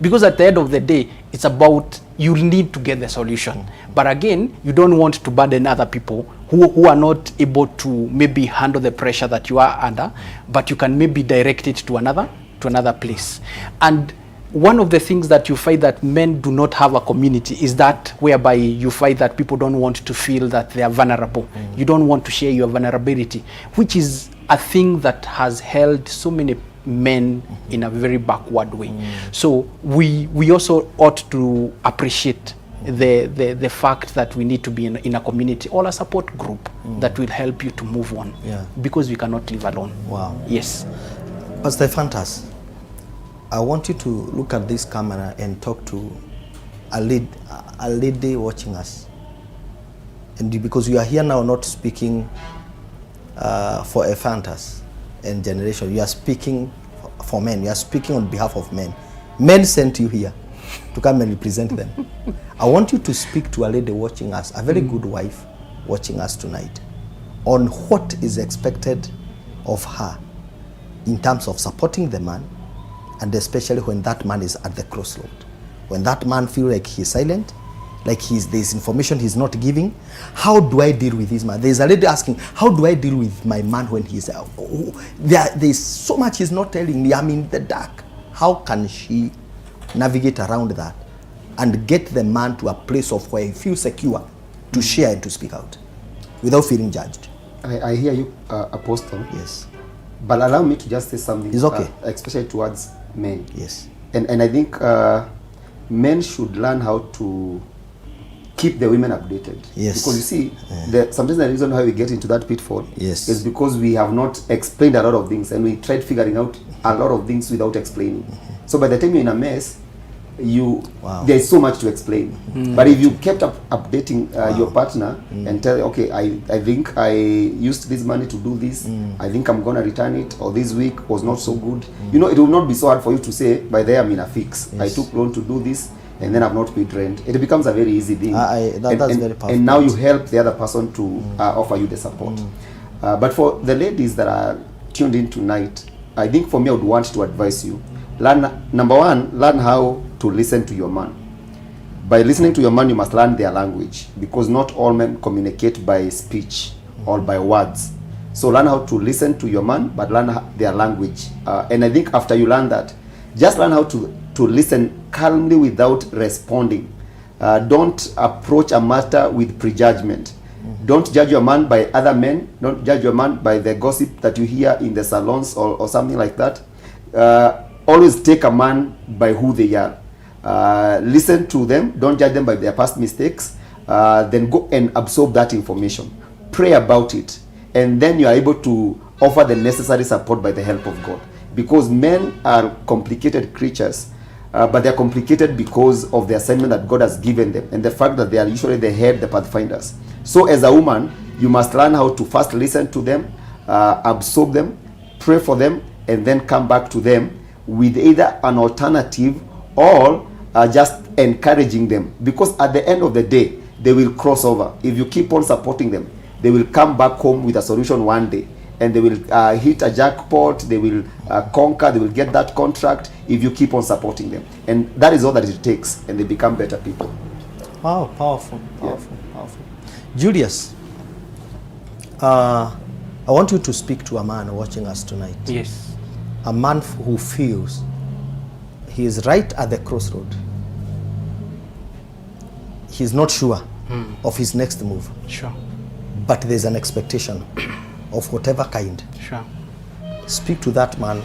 Because at the end of the day, it's about you need to get the solution. But again, you don't want to burden other people who are not able to maybe handle the pressure that you are under, but you can maybe direct it to another place. And one of the things that you find that men do not have a community is that whereby you find that people don't want to feel that they are vulnerable. You don't want to share your vulnerability, which is a thing that has held so many men in a very backward way. So we also ought to appreciate the fact that we need to be in a community or a support group that will help you to move on, because we cannot live alone. Yes. Pastor 𝗪𝗪, I want you to look at this camera and talk to a lady watching us. And because you are here now not speaking for 𝗪𝗪 and generation, you are speaking for men. You are speaking on behalf of men. Men sent you here to come and represent them. I want you to speak to a lady watching us, a very good wife watching us tonight, on what is expected of her in terms of supporting the man, and especially when that man is at the crossroad. When that man feels like he's silent, like there's information he's not giving. How do I deal with this man? There's a lady asking, how do I deal with my man when he's there's so much he's not telling me, I'm in the dark. How can she navigate around that and get the man to a place of where he feels secure to share and to speak out without feeling judged? I hear you, Apostle. Yes. But allow me to just say something, it's okay. Especially towards men. Yes. And I think men should learn how to keep the women updated. Yes. Because you see, sometimes the reason why we get into that pitfall is because we have not explained a lot of things, and we tried figuring out a lot of things without explaining. So by the time you're in a mess, there's so much to explain. But if you kept updating your partner and tell, okay, I think I used this money to do this, I think I'm gonna return it, or this week was not so good, you know, it will not be so hard for you to say, by there I'm in a fix. I took loan to do this and then I've not paid rent. It becomes a very easy thing. That's very powerful. And now you help the other person to offer you the support. But for the ladies that are tuned in tonight, I think for me, I would want to advise you, number one, learn how to listen to your man. By listening to your man, you must learn their language, because not all men communicate by speech or by words. So learn how to listen to your man, but learn their language. And I think after you learn that, just learn how to listen calmly without responding. Don't approach a matter with prejudgment. Don't judge your man by other men. Don't judge your man by the gossip that you hear in the salons or something like that. Always take a man by who they are. Listen to them. Don't judge them by their past mistakes. Then go and absorb that information. Pray about it. And then you are able to offer the necessary support by the help of God. Because men are complicated creatures, but they are complicated because of the assignment that God has given them, and the fact that they are usually the head, the pathfinders. So as a woman, you must learn how to first listen to them, absorb them, pray for them, and then come back to them with either an alternative or just encouraging them. Because at the end of the day, they will cross over. If you keep on supporting them, they will come back home with a solution one day. And they will hit a jackpot, they will conquer, they will get that contract if you keep on supporting them. And that is all that it takes, and they become better people. Wow, powerful. Julius, I want you to speak to a man watching us tonight. Yes. A man who feels he is right at the crossroad. He's not sure of his next move. Sure. but there's an expectation of whatever kind. Sure. Speak to that man.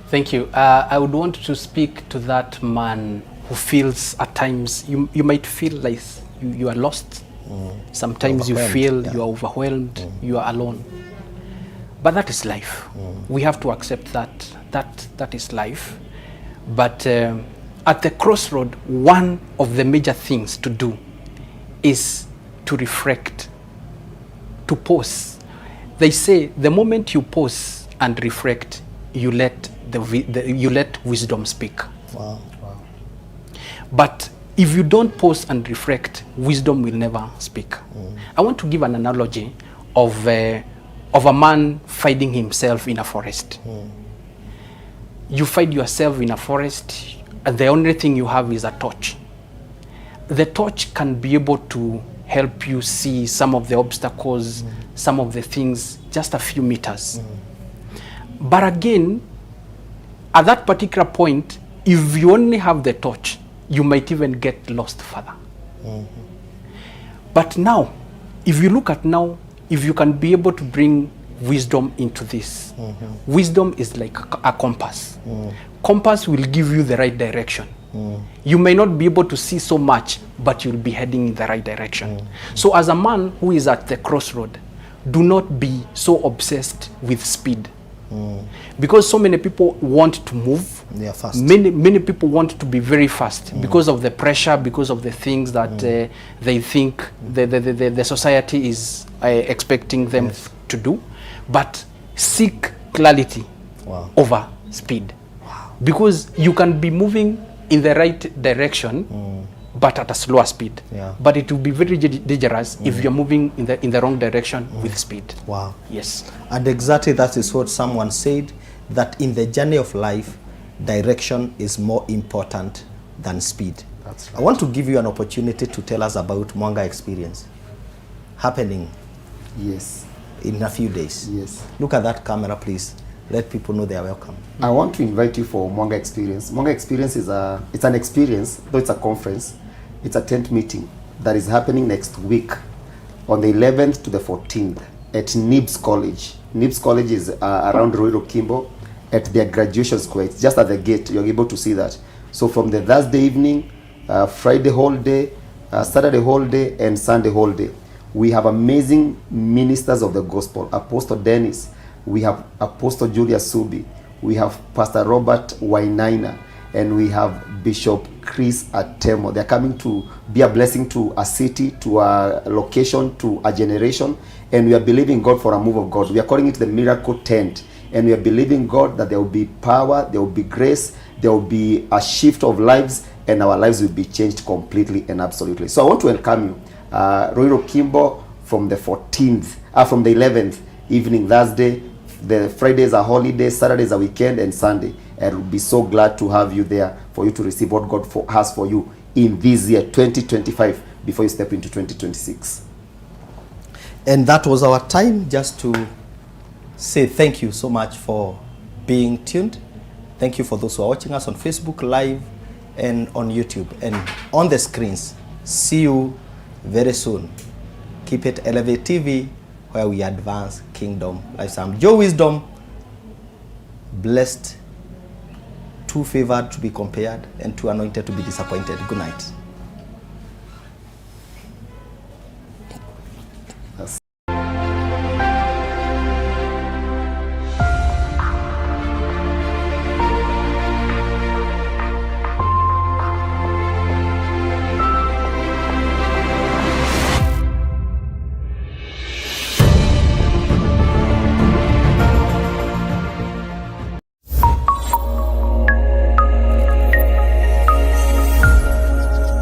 Thank you. I would want to speak to that man who feels at times, you might feel like you are lost. Sometimes you feel you are overwhelmed, you are alone. But that is life. We have to accept that is life. But at the crossroad, one of the major things to do is to reflect, to pause. They say the moment you pause and reflect, you let you let wisdom speak. Wow. Wow. But if you don't pause and reflect, wisdom will never speak. I want to give an analogy of a man finding himself in a forest. You find yourself in a forest, and the only thing you have is a torch. The torch can be able to help you see some of the obstacles, some of the things, just a few meters. But again, at that particular point, if you only have the torch, you might even get lost further. But now, if you look at now, if you can be able to bring wisdom into this, wisdom is like a compass. Compass will give you the right direction. You may not be able to see so much, but you'll be heading in the right direction. So as a man who is at the crossroad, do not be so obsessed with speed. Because so many people want to move. They are fast. Many people want to be very fast because of the pressure, because of the things that they think the society is expecting them to do. But seek clarity over speed. Because you can be moving in the right direction, but at a slower speed. But it will be very dangerous if you're moving in the wrong direction with speed. Wow. Yes. And exactly that is what someone said, that in the journey of life, direction is more important than speed. That's right. I want to give you an opportunity to tell us about Mwanga experience happening in a few days. Look at that camera, please. Let people know they are welcome. I want to invite you for Mwanga Experience. Mwanga Experience is it's an experience, though it's a conference. It's a tent meeting that is happening next week on the 11th to the 14th at 𝗏𝗏𝗏 College. 𝗏𝗏𝗏 College is around 𝗏𝗏𝗏𝗏 at their graduation square. It's just at the gate. You're able to see that. So from the Thursday evening, Friday whole day, Saturday whole day, and Sunday whole day, we have amazing ministers of the gospel. Apostle Dennis, we have Apostle Julius Subi, we have Pastor Robert Wainaina, and we have Bishop Chris Atemo. They're coming to be a blessing to a city, to a location, to a generation, and we are believing God for a move of God. We are calling it the miracle tent, and we are believing God that there will be power, there will be grace, there will be a shift of lives, and our lives will be changed completely and absolutely. So I want to welcome you, 𝗏𝗏𝗏𝗏 from the 14th, from the 11th evening, Thursday. The Friday is a holiday, Saturday is a weekend, and Sunday. And we'll be so glad to have you there for you to receive what God has for you in this year, 2025, before you step into 2026. And that was our time just to say thank you so much for being tuned. Thank you for those who are watching us on Facebook Live and on YouTube and on the screens. See you very soon. Keep it Elevate TV, where we advance kingdom lifestyle. I'm Joe Wisdom, blessed, too favored to be compared, and too anointed to be disappointed. Good night.